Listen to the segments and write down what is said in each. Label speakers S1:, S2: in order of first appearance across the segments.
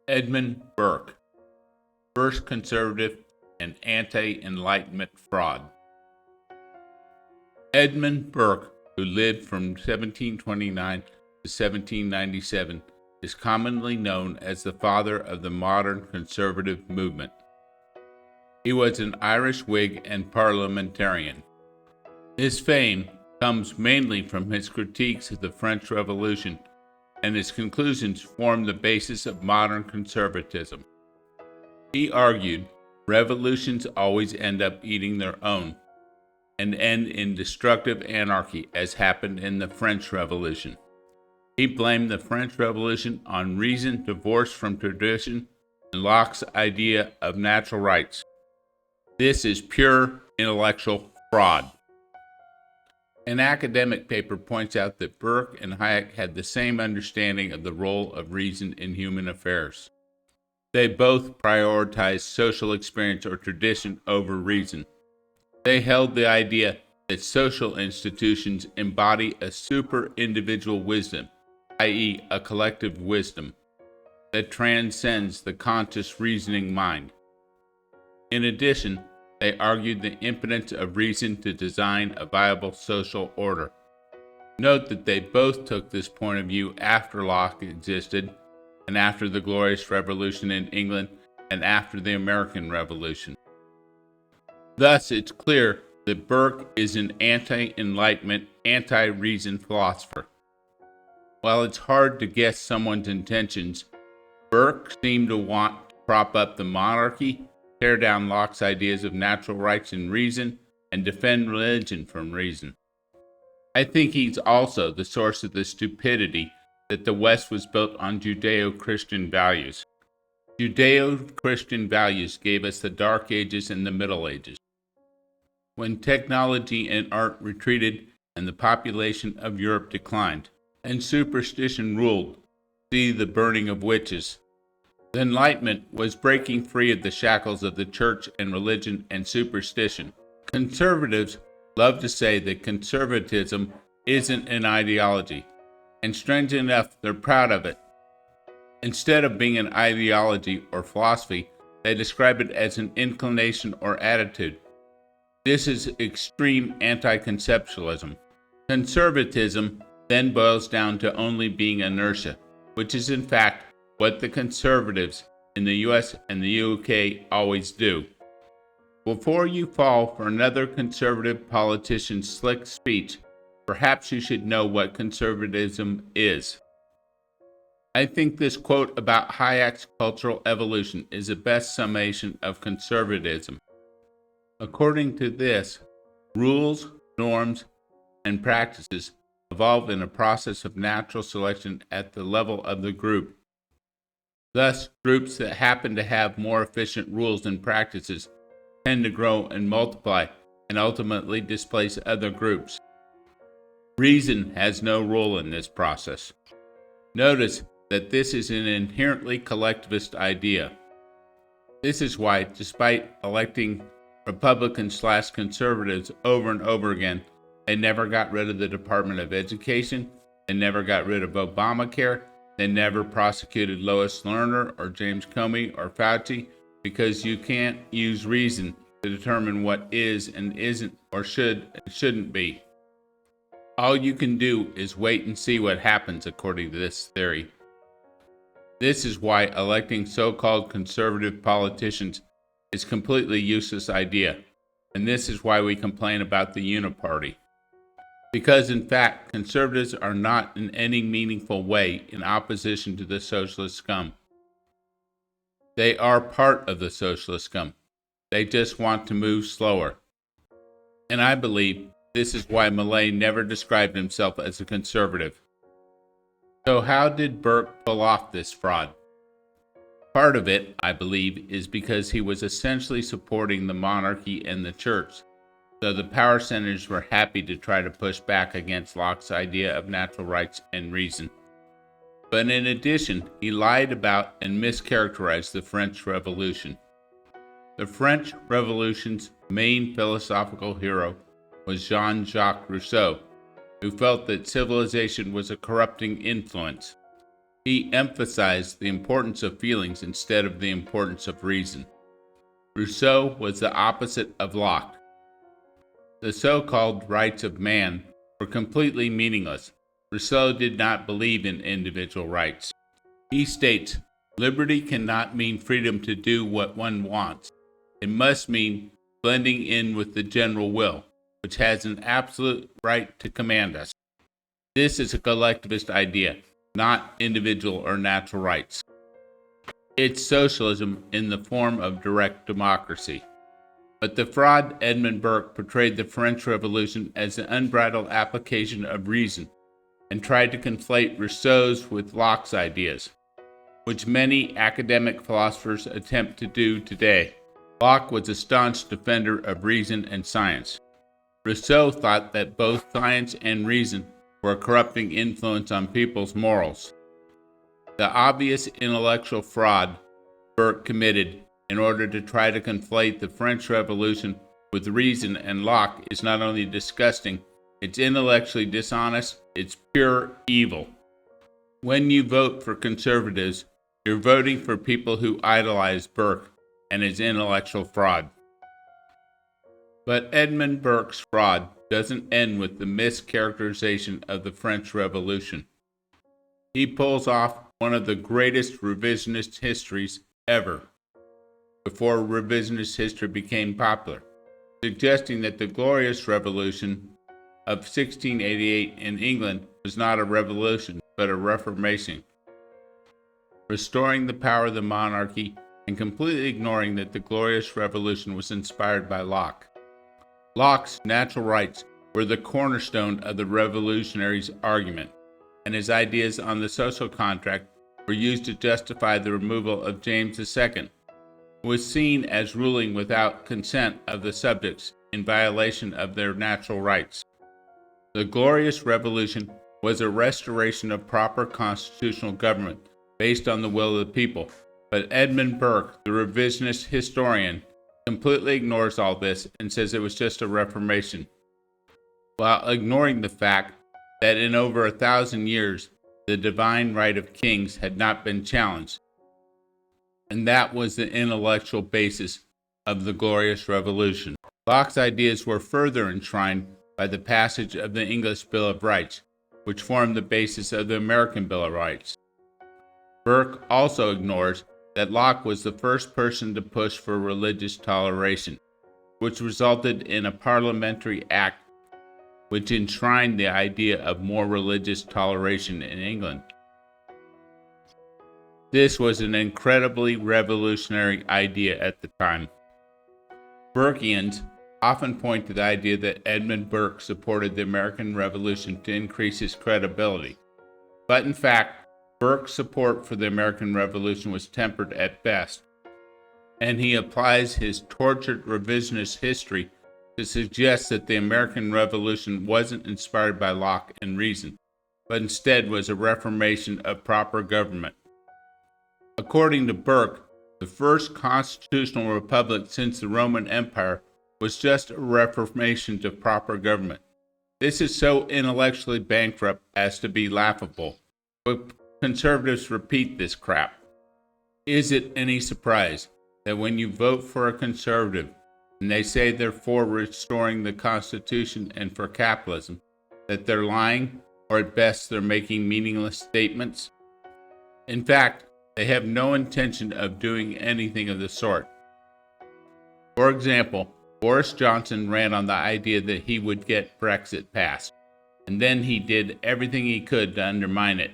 S1: Edmund Burke, first conservative and anti-Enlightenment fraud. Edmund Burke, who lived from 1729 to 1797, is commonly known as the father of the modern conservative movement. He was an Irish Whig and parliamentarian. His fame comes mainly from his critiques of the French Revolution, and his conclusions form the basis of modern conservatism. He argued revolutions always end up eating their own and end in destructive anarchy, as happened in the French Revolution. He blamed the French Revolution on reason divorced from tradition and Locke's idea of natural rights. This is pure intellectual fraud. An academic paper points out that Burke and Hayek had the same understanding of the role of reason in human affairs. They both prioritized social experience or tradition over reason. They held the idea that social institutions embody a super-individual wisdom, i.e., a collective wisdom, that transcends the conscious reasoning mind. In addition, they argued the impotence of reason to design a viable social order. Note that they both took this point of view after Locke existed, and after the Glorious Revolution in England, and after the American Revolution. Thus, it's clear that Burke is an anti-Enlightenment, anti-reason philosopher. While it's hard to guess someone's intentions, Burke seemed to want to prop up the monarchy, tear down Locke's ideas of natural rights and reason, and defend religion from reason. I think he's also the source of the stupidity that the West was built on Judeo-Christian values. Judeo-Christian values gave us the Dark Ages and the Middle Ages. When technology and art retreated and the population of Europe declined, and superstition ruled, see the burning of witches, the Enlightenment was breaking free of the shackles of the church and religion and superstition. Conservatives love to say that conservatism isn't an ideology, and strange enough, they're proud of it. Instead of being an ideology or philosophy, they describe it as an inclination or attitude. This is extreme anti-conceptualism. Conservatism then boils down to only being inertia, which is in fact what the conservatives in the US and the UK always do. Before you fall for another conservative politician's slick speech, perhaps you should know what conservatism is. I think this quote about Hayek's cultural evolution is the best summation of conservatism. According to this, rules, norms, and practices evolve in a process of natural selection at the level of the group. Thus, groups that happen to have more efficient rules and practices tend to grow and multiply and ultimately displace other groups. Reason has no role in this process. Notice that this is an inherently collectivist idea. This is why, despite electing Republicans/conservatives over and over again, they never got rid of the Department of Education, they never got rid of Obamacare, they never prosecuted Lois Lerner or James Comey or Fauci, because you can't use reason to determine what is and isn't or should and shouldn't be. All you can do is wait and see what happens according to this theory. This is why electing so-called conservative politicians is a completely useless idea, and this is why we complain about the Uniparty. Because in fact, conservatives are not in any meaningful way in opposition to the socialist scum. They are part of the socialist scum. They just want to move slower. And I believe this is why Millet never described himself as a conservative. So how did Burke pull off this fraud? Part of it, I believe, is because he was essentially supporting the monarchy and the church, so the power centers were happy to try to push back against Locke's idea of natural rights and reason. But in addition, he lied about and mischaracterized the French Revolution. The French Revolution's main philosophical hero was Jean-Jacques Rousseau, who felt that civilization was a corrupting influence. He emphasized the importance of feelings instead of the importance of reason. Rousseau was the opposite of Locke. The so-called rights of man were completely meaningless. Rousseau did not believe in individual rights. He states, "Liberty cannot mean freedom to do what one wants. It must mean blending in with the general will, which has an absolute right to command us." This is a collectivist idea, not individual or natural rights. It's socialism in the form of direct democracy. But the fraud Edmund Burke portrayed the French Revolution as an unbridled application of reason and tried to conflate Rousseau's with Locke's ideas, which many academic philosophers attempt to do today. Locke was a staunch defender of reason and science. Rousseau thought that both science and reason were a corrupting influence on people's morals. The obvious intellectual fraud Burke committed in order to try to conflate the French Revolution with reason and Locke is not only disgusting, it's intellectually dishonest, it's pure evil. When you vote for conservatives, you're voting for people who idolize Burke and his intellectual fraud. But Edmund Burke's fraud doesn't end with the mischaracterization of the French Revolution. He pulls off one of the greatest revisionist histories ever, before revisionist history became popular, suggesting that the Glorious Revolution of 1688 in England was not a revolution, but a reformation, restoring the power of the monarchy and completely ignoring that the Glorious Revolution was inspired by Locke. Locke's natural rights were the cornerstone of the revolutionary's argument, and his ideas on the social contract were used to justify the removal of James II, who was seen as ruling without consent of the subjects in violation of their natural rights. The Glorious Revolution was a restoration of proper constitutional government based on the will of the people, but Edmund Burke, the revisionist historian, completely ignores all this and says it was just a reformation, while ignoring the fact that in over 1,000 years, the divine right of kings had not been challenged. And that was the intellectual basis of the Glorious Revolution. Locke's ideas were further enshrined by the passage of the English Bill of Rights, which formed the basis of the American Bill of Rights. Burke also ignores that Locke was the first person to push for religious toleration, which resulted in a parliamentary act which enshrined the idea of more religious toleration in England. This was an incredibly revolutionary idea at the time. Burkeans often point to the idea that Edmund Burke supported the American Revolution to increase his credibility. But in fact, Burke's support for the American Revolution was tempered at best, and he applies his tortured revisionist history to suggest that the American Revolution wasn't inspired by Locke and reason, but instead was a reformation of proper government. According to Burke, the first constitutional republic since the Roman Empire was just a reformation to proper government. This is so intellectually bankrupt as to be laughable, but conservatives repeat this crap. Is it any surprise that when you vote for a conservative and they say they're for restoring the Constitution and for capitalism, that they're lying, or at best they're making meaningless statements? In fact, they have no intention of doing anything of the sort. For example, Boris Johnson ran on the idea that he would get Brexit passed, and then he did everything he could to undermine it.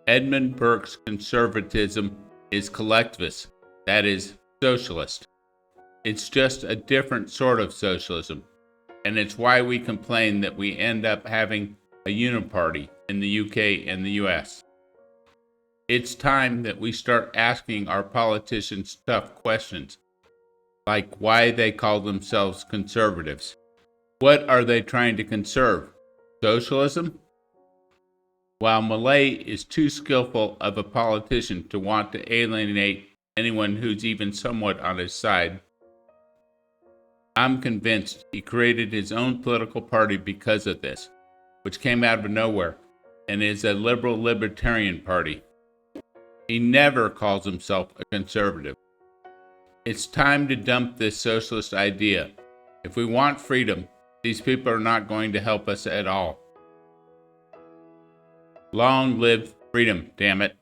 S1: Edmund Burke's conservatism is collectivist, that is, socialist. It's just a different sort of socialism, and it's why we complain that we end up having a Uniparty in the UK and the US. It's time that we start asking our politicians tough questions, like why they call themselves conservatives. What are they trying to conserve? Socialism? While Millet is too skillful of a politician to want to alienate anyone who's even somewhat on his side, I'm convinced he created his own political party because of this, which came out of nowhere, and is a liberal libertarian party. He never calls himself a conservative. It's time to dump this socialist idea. If we want freedom, these people are not going to help us at all. Long live freedom, damn it.